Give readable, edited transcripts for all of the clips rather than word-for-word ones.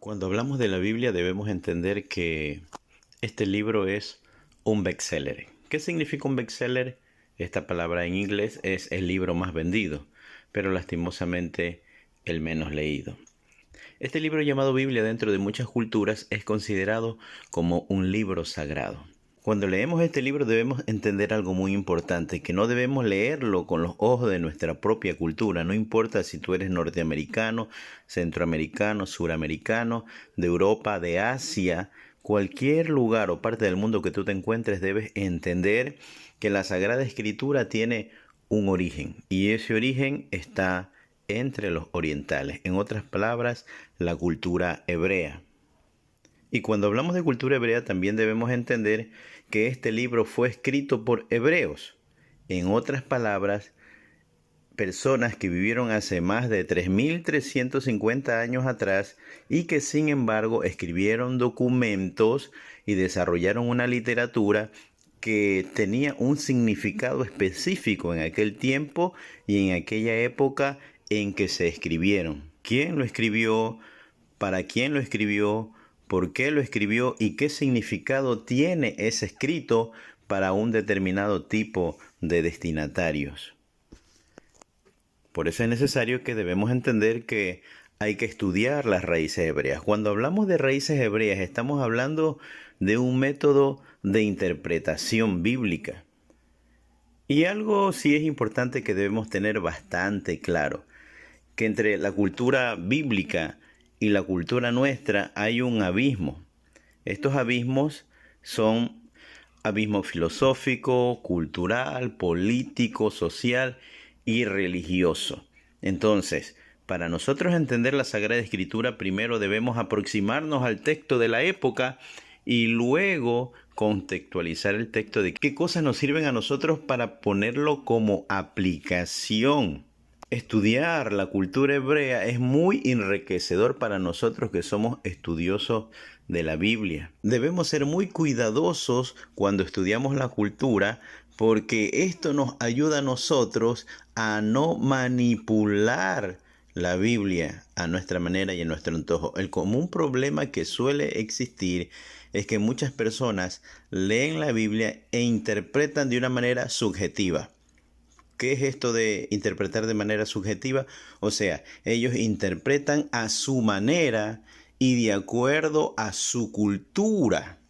Cuando hablamos de la Biblia debemos entender que este libro es un bestseller. ¿Qué significa un bestseller? Esta palabra en inglés es el libro más vendido, pero lastimosamente el menos leído. Este libro llamado Biblia dentro de muchas culturas es considerado como un libro sagrado. Cuando leemos este libro debemos entender algo muy importante, que no debemos leerlo con los ojos de nuestra propia cultura. No importa si tú eres norteamericano, centroamericano, suramericano, de Europa, de Asia, cualquier lugar o parte del mundo que tú te encuentres, debes entender que la Sagrada Escritura tiene un origen y ese origen está entre los orientales. En otras palabras, la cultura hebrea. Y cuando hablamos de cultura hebrea también debemos entender que este libro fue escrito por hebreos. En otras palabras, personas que vivieron hace más de 3.350 años atrás y que sin embargo escribieron documentos y desarrollaron una literatura que tenía un significado específico en aquel tiempo y en aquella época en que se escribieron. ¿Quién lo escribió? ¿Para quién lo escribió? ¿Por qué lo escribió? ¿Y qué significado tiene ese escrito para un determinado tipo de destinatarios? Por eso es necesario que debemos entender que hay que estudiar las raíces hebreas. Cuando hablamos de raíces hebreas, estamos hablando de un método de interpretación bíblica. Y algo sí es importante que debemos tener bastante claro, que entre la cultura bíblica y la cultura nuestra hay un abismo. Estos abismos son abismo filosófico, cultural, político, social y religioso. Entonces, para nosotros entender la Sagrada Escritura, primero debemos aproximarnos al texto de la época y luego contextualizar el texto de qué cosas nos sirven a nosotros para ponerlo como aplicación. Estudiar la cultura hebrea es muy enriquecedor para nosotros que somos estudiosos de la Biblia. Debemos ser muy cuidadosos cuando estudiamos la cultura porque esto nos ayuda a nosotros a no manipular la Biblia a nuestra manera y a nuestro antojo. El común problema que suele existir es que muchas personas leen la Biblia e interpretan de una manera subjetiva. ¿Qué es esto de interpretar de manera subjetiva? O sea, ellos interpretan a su manera y de acuerdo a su cultura,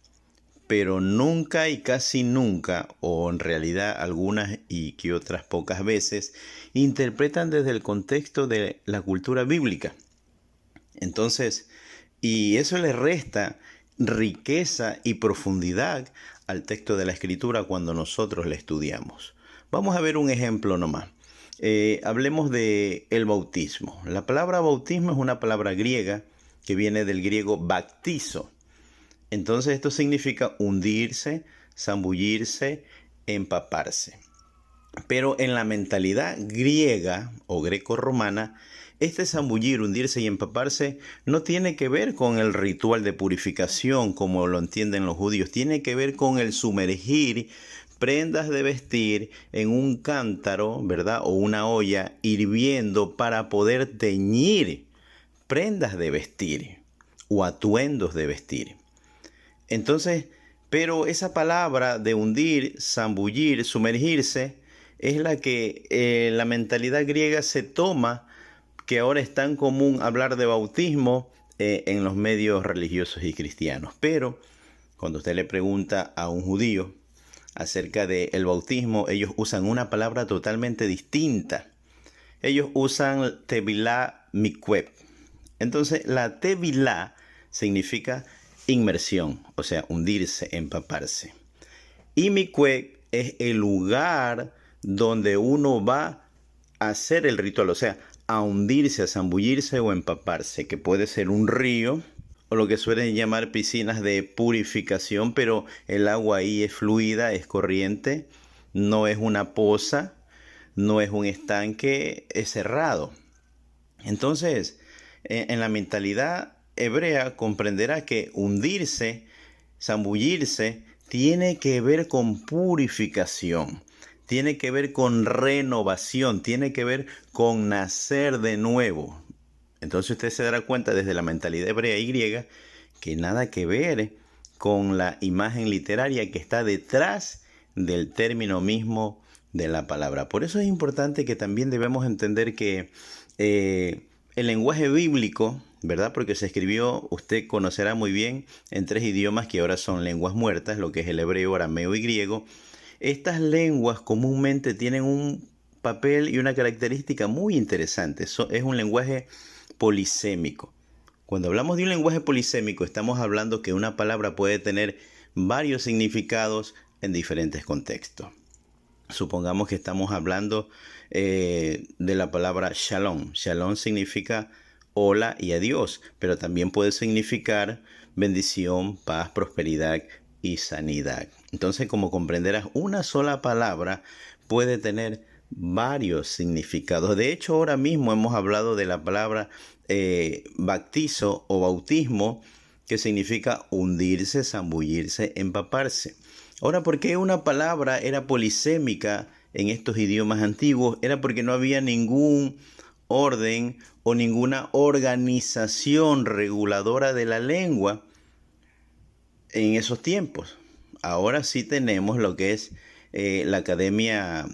pero nunca y casi nunca, o en realidad algunas y que otras pocas veces, interpretan desde el contexto de la cultura bíblica. Entonces, y eso le resta riqueza y profundidad al texto de la Escritura cuando nosotros le estudiamos. Vamos a ver un ejemplo nomás. Hablemos de el bautismo. La palabra bautismo es una palabra griega que viene del griego baptizo. Entonces esto significa hundirse, zambullirse, empaparse. Pero en la mentalidad griega o greco-romana, este zambullir, hundirse y empaparse no tiene que ver con el ritual de purificación como lo entienden los judíos. Tiene que ver con el sumergir prendas de vestir en un cántaro, ¿verdad? O una olla hirviendo para poder teñir prendas de vestir o atuendos de vestir. Entonces, pero esa palabra de hundir, zambullir, sumergirse, es la que la mentalidad griega se toma, que ahora es tan común hablar de bautismo en los medios religiosos y cristianos. Pero cuando usted le pregunta a un judío acerca del bautismo, ellos usan una palabra totalmente distinta. Ellos usan tevilá mikveh. Entonces, la tevilá significa inmersión, o sea, hundirse, empaparse. Y mikveh es el lugar donde uno va a hacer el ritual, o sea, a hundirse, a zambullirse o empaparse, que puede ser un río o lo que suelen llamar piscinas de purificación, pero el agua ahí es fluida, es corriente, no es una poza, no es un estanque, es cerrado. Entonces, en la mentalidad hebrea comprenderá que hundirse, zambullirse, tiene que ver con purificación, tiene que ver con renovación, tiene que ver con nacer de nuevo. Entonces usted se dará cuenta desde la mentalidad hebrea y griega que nada que ver con la imagen literaria que está detrás del término mismo de la palabra. Por eso es importante que también debemos entender que el lenguaje bíblico, ¿verdad? Porque se escribió, usted conocerá muy bien, en 3 idiomas que ahora son lenguas muertas, lo que es el hebreo, arameo y griego. Estas lenguas comúnmente tienen un papel y una característica muy interesante. Es un lenguaje polisémico. Cuando hablamos de un lenguaje polisémico, estamos hablando que una palabra puede tener varios significados en diferentes contextos. Supongamos que estamos hablando de la palabra shalom. Shalom significa hola y adiós, pero también puede significar bendición, paz, prosperidad y sanidad. Entonces, como comprenderás, una sola palabra puede tener varios significados. De hecho, ahora mismo hemos hablado de la palabra bautizo o bautismo, que significa hundirse, zambullirse, empaparse. Ahora, ¿por qué una palabra era polisémica en estos idiomas antiguos? Era porque no había ningún orden o ninguna organización reguladora de la lengua en esos tiempos. Ahora sí tenemos lo que es la Academia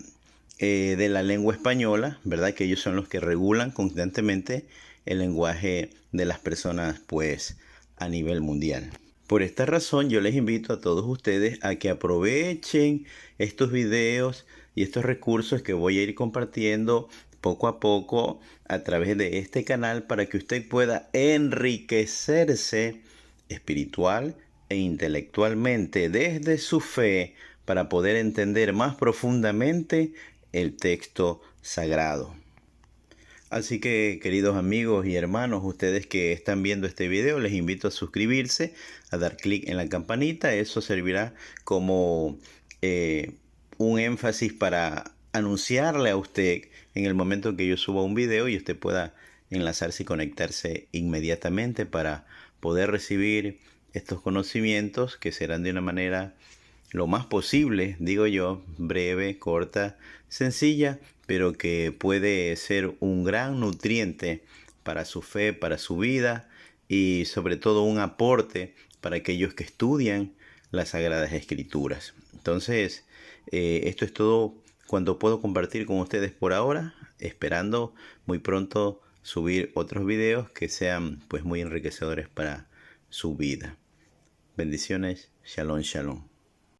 de la Lengua Española, ¿verdad? Que ellos son los que regulan constantemente el lenguaje de las personas, pues, a nivel mundial. Por esta razón, yo les invito a todos ustedes a que aprovechen estos videos y estos recursos que voy a ir compartiendo poco a poco a través de este canal para que usted pueda enriquecerse espiritual e intelectualmente desde su fe para poder entender más profundamente el texto sagrado. Así que, queridos amigos y hermanos, ustedes que están viendo este video, les invito a suscribirse, a dar clic en la campanita. Eso servirá como un énfasis para anunciarle a usted en el momento que yo suba un video y usted pueda enlazarse y conectarse inmediatamente para poder recibir estos conocimientos que serán de una manera lo más posible, digo yo, breve, corta, sencilla, pero que puede ser un gran nutriente para su fe, para su vida y sobre todo un aporte para aquellos que estudian las Sagradas Escrituras. Entonces, esto es todo cuanto puedo compartir con ustedes por ahora, esperando muy pronto subir otros videos que sean pues muy enriquecedores para su vida. Bendiciones, shalom, shalom.